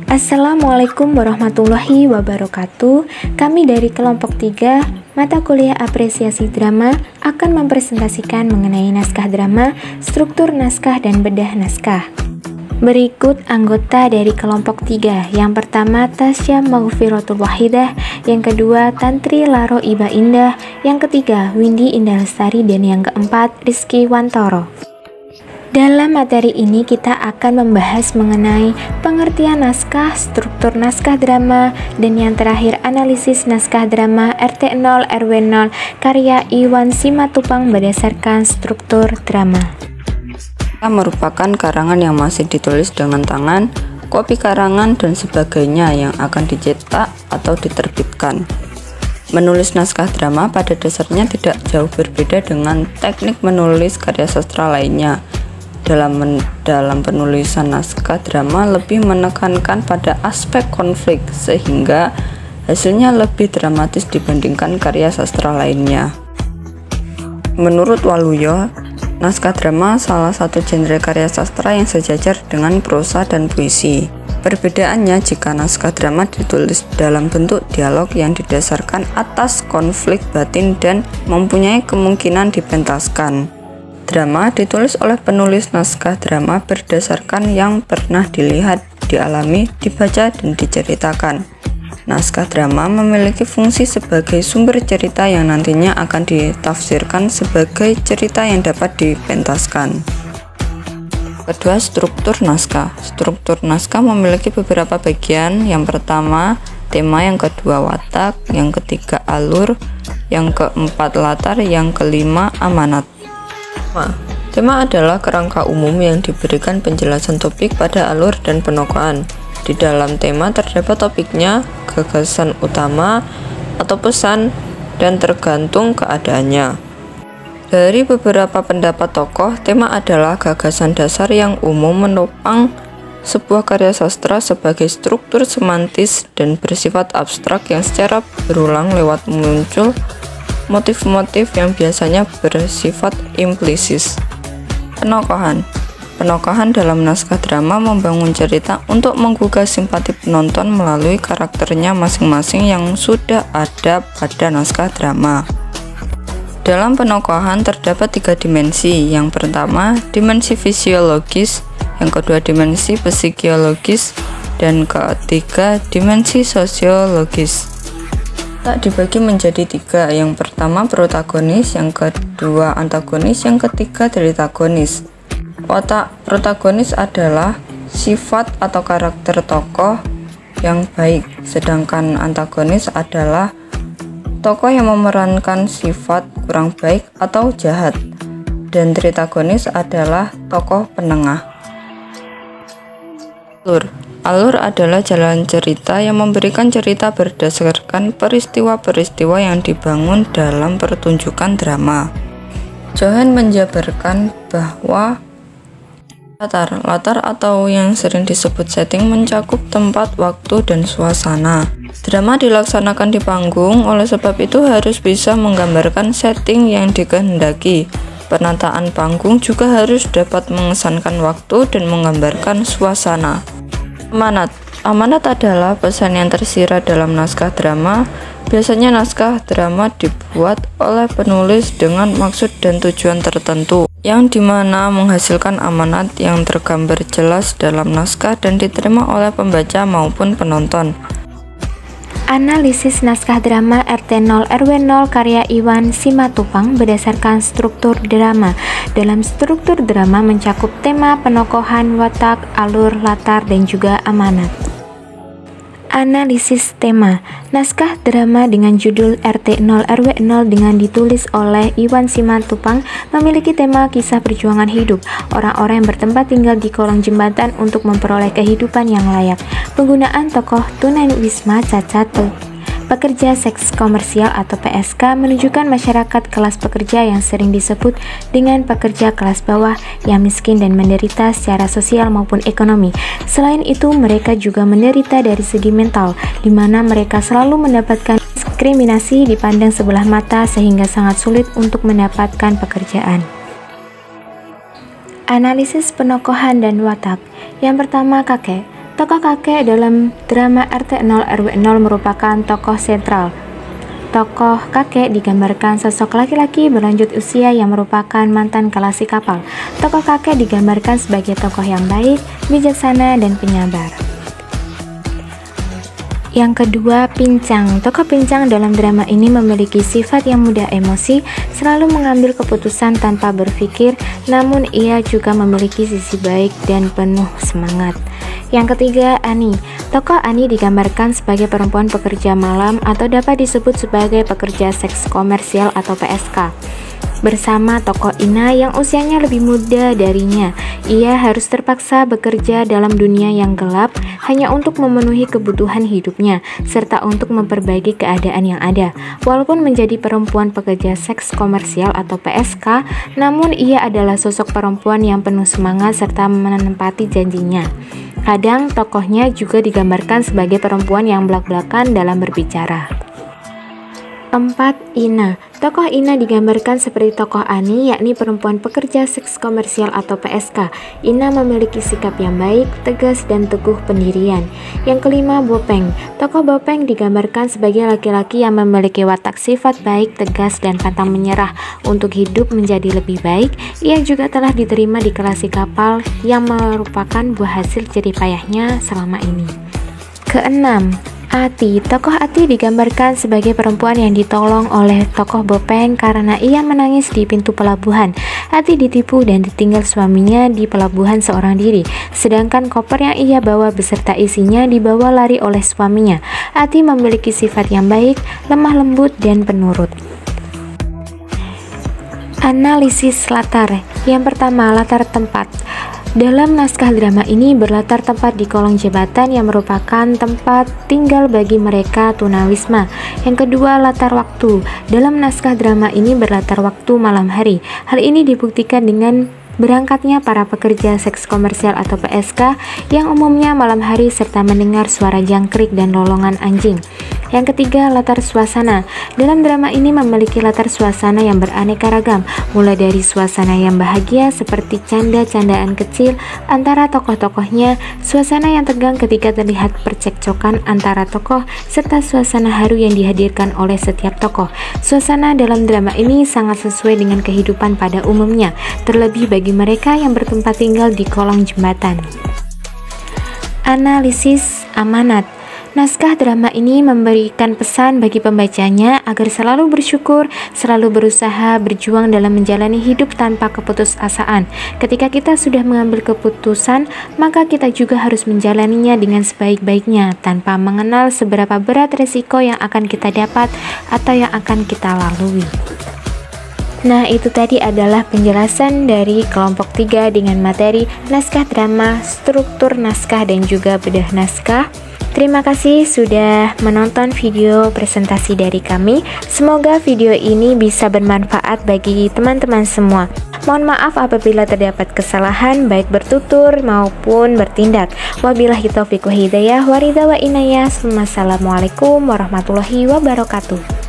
Assalamualaikum warahmatullahi wabarakatuh. Kami dari kelompok 3 mata kuliah apresiasi drama akan mempresentasikan mengenai naskah drama, struktur naskah dan bedah naskah. Berikut anggota dari kelompok 3. Yang pertama Tasya Maghfiratul Wahidah, yang kedua Tantri Laro Iba Indah, yang ketiga Windy Indah Lestari, dan yang keempat Rizky Wantoro. Dalam materi ini kita akan membahas mengenai pengertian naskah, struktur naskah drama, dan yang terakhir analisis naskah drama RT0 RW0 karya Iwan Simatupang berdasarkan struktur drama. Merupakan karangan yang masih ditulis dengan tangan, kopi karangan dan sebagainya yang akan dicetak atau diterbitkan. Menulis naskah drama pada dasarnya tidak jauh berbeda dengan teknik menulis karya sastra lainnya. Dalam penulisan naskah drama lebih menekankan pada aspek konflik sehingga hasilnya lebih dramatis dibandingkan karya sastra lainnya. Menurut Waluyo, naskah drama salah satu genre karya sastra yang sejajar dengan prosa dan puisi. Perbedaannya jika naskah drama ditulis dalam bentuk dialog yang didasarkan atas konflik batin dan mempunyai kemungkinan dipentaskan. Drama ditulis oleh penulis naskah drama berdasarkan yang pernah dilihat, dialami, dibaca, dan diceritakan. Naskah drama memiliki fungsi sebagai sumber cerita yang nantinya akan ditafsirkan sebagai cerita yang dapat dipentaskan. Kedua, struktur naskah. Struktur naskah memiliki beberapa bagian. Yang pertama, tema, yang kedua watak, yang ketiga alur, yang keempat latar, yang kelima amanat. Tema adalah kerangka umum yang diberikan penjelasan topik pada alur dan penokohan. Di dalam tema terdapat topiknya, gagasan utama atau pesan, dan tergantung keadaannya. Dari beberapa pendapat tokoh, tema adalah gagasan dasar yang umum menopang sebuah karya sastra sebagai struktur semantis dan bersifat abstrak yang secara berulang lewat muncul motif-motif yang biasanya bersifat implisis. Penokohan dalam naskah drama membangun cerita untuk menggugah simpati penonton melalui karakternya masing-masing yang sudah ada pada naskah drama. Dalam penokohan terdapat 3 dimensi. Yang pertama, dimensi fisiologis, yang kedua dimensi psikologis, dan ketiga dimensi sosiologis. Dibagi menjadi 3. Yang pertama protagonis, yang kedua antagonis, yang ketiga tritagonis. Watak protagonis adalah sifat atau karakter tokoh yang baik, sedangkan antagonis adalah tokoh yang memerankan sifat kurang baik atau jahat, dan tritagonis adalah tokoh penengah. Alur adalah jalan cerita yang memberikan cerita berdasarkan peristiwa-peristiwa yang dibangun dalam pertunjukan drama. Johan menjabarkan bahwa latar atau yang sering disebut setting mencakup tempat, waktu, dan suasana. Drama dilaksanakan di panggung, oleh sebab itu harus bisa menggambarkan setting yang dikehendaki. Penataan panggung juga harus dapat mengesankan waktu dan menggambarkan suasana. Amanat adalah pesan yang tersirat dalam naskah drama. Biasanya naskah drama dibuat oleh penulis dengan maksud dan tujuan tertentu, yang dimana menghasilkan amanat yang tergambar jelas dalam naskah dan diterima oleh pembaca maupun penonton. Analisis naskah drama RT0 RW0 karya Iwan Simatupang berdasarkan struktur drama. Dalam struktur drama mencakup tema, penokohan, watak, alur, latar, dan juga amanat. Analisis tema. Naskah drama dengan judul RT0 RW0 dengan ditulis oleh Iwan Simatupang memiliki tema kisah perjuangan hidup orang-orang yang bertempat tinggal di kolong jembatan untuk memperoleh kehidupan yang layak. Penggunaan tokoh tunawisma cacat, pekerja seks komersial atau PSK menunjukkan masyarakat kelas pekerja yang sering disebut dengan pekerja kelas bawah yang miskin dan menderita secara sosial maupun ekonomi. Selain itu, mereka juga menderita dari segi mental, di mana mereka selalu mendapatkan diskriminasi, dipandang sebelah mata sehingga sangat sulit untuk mendapatkan pekerjaan. Analisis penokohan dan watak. Yang pertama, kakek. Tokoh kakek dalam drama RT 0 RW 0 merupakan tokoh sentral. Tokoh kakek digambarkan sosok laki-laki berlanjut usia yang merupakan mantan kalasi kapal. Tokoh kakek digambarkan sebagai tokoh yang baik, bijaksana, dan penyabar. Yang kedua, Pincang. Tokoh Pincang dalam drama ini memiliki sifat yang mudah emosi, selalu mengambil keputusan tanpa berpikir, namun ia juga memiliki sisi baik dan penuh semangat. Yang ketiga, Ani. Tokoh Ani digambarkan sebagai perempuan pekerja malam atau dapat disebut sebagai pekerja seks komersial atau PSK. Bersama tokoh Ina yang usianya lebih muda darinya, ia harus terpaksa bekerja dalam dunia yang gelap hanya untuk memenuhi kebutuhan hidupnya, serta untuk memperbaiki keadaan yang ada. Walaupun menjadi perempuan pekerja seks komersial atau PSK, namun ia adalah sosok perempuan yang penuh semangat serta menepati janjinya. Kadang tokohnya juga digambarkan sebagai perempuan yang belak-belakan dalam berbicara. 4. Ina. Tokoh Ina digambarkan seperti tokoh Ani, yakni perempuan pekerja seks komersial atau PSK. Ina memiliki sikap yang baik, tegas, dan teguh pendirian. Yang kelima, Bopeng. Tokoh Bopeng digambarkan sebagai laki-laki yang memiliki watak sifat baik, tegas, dan pantang menyerah untuk hidup menjadi lebih baik. Ia juga telah diterima di kalasi kapal yang merupakan buah hasil jerih payahnya selama ini. Keenam, Ati. Tokoh Ati digambarkan sebagai perempuan yang ditolong oleh tokoh Bopeng karena ia menangis di pintu pelabuhan. Ati ditipu dan ditinggal suaminya di pelabuhan seorang diri, sedangkan koper yang ia bawa beserta isinya dibawa lari oleh suaminya. Ati memiliki sifat yang baik, lemah lembut, dan penurut. Analisis latar. Yang pertama, latar tempat. Dalam naskah drama ini berlatar tempat di kolong jembatan yang merupakan tempat tinggal bagi mereka tunawisma. Yang kedua, latar waktu. Dalam naskah drama ini berlatar waktu malam hari. Hal ini dibuktikan dengan berangkatnya para pekerja seks komersial atau PSK yang umumnya malam hari serta mendengar suara jangkrik dan lolongan anjing. Yang ketiga, latar suasana. Dalam drama ini memiliki latar suasana yang beraneka ragam, mulai dari suasana yang bahagia seperti canda-candaan kecil antara tokoh-tokohnya, suasana yang tegang ketika terlihat percekcokan antara tokoh, serta suasana haru yang dihadirkan oleh setiap tokoh. Suasana dalam drama ini sangat sesuai dengan kehidupan pada umumnya, terlebih bagi mereka yang bertempat tinggal di kolong jembatan. Analisis amanat. Naskah drama ini memberikan pesan bagi pembacanya agar selalu bersyukur, selalu berusaha, berjuang dalam menjalani hidup tanpa keputusasaan. Ketika kita sudah mengambil keputusan, maka kita juga harus menjalaninya dengan sebaik-baiknya, tanpa mengenal seberapa berat resiko yang akan kita dapat atau yang akan kita lalui. Nah, itu tadi adalah penjelasan dari kelompok 3 dengan materi naskah drama, struktur naskah, dan juga bedah naskah. Terima kasih sudah menonton video presentasi dari kami. Semoga video ini bisa bermanfaat bagi teman-teman semua. Mohon maaf apabila terdapat kesalahan baik bertutur maupun bertindak. Wabillahi taufiq wal hidayah wa ridha wa inayah. Wassalamualaikum warahmatullahi wabarakatuh.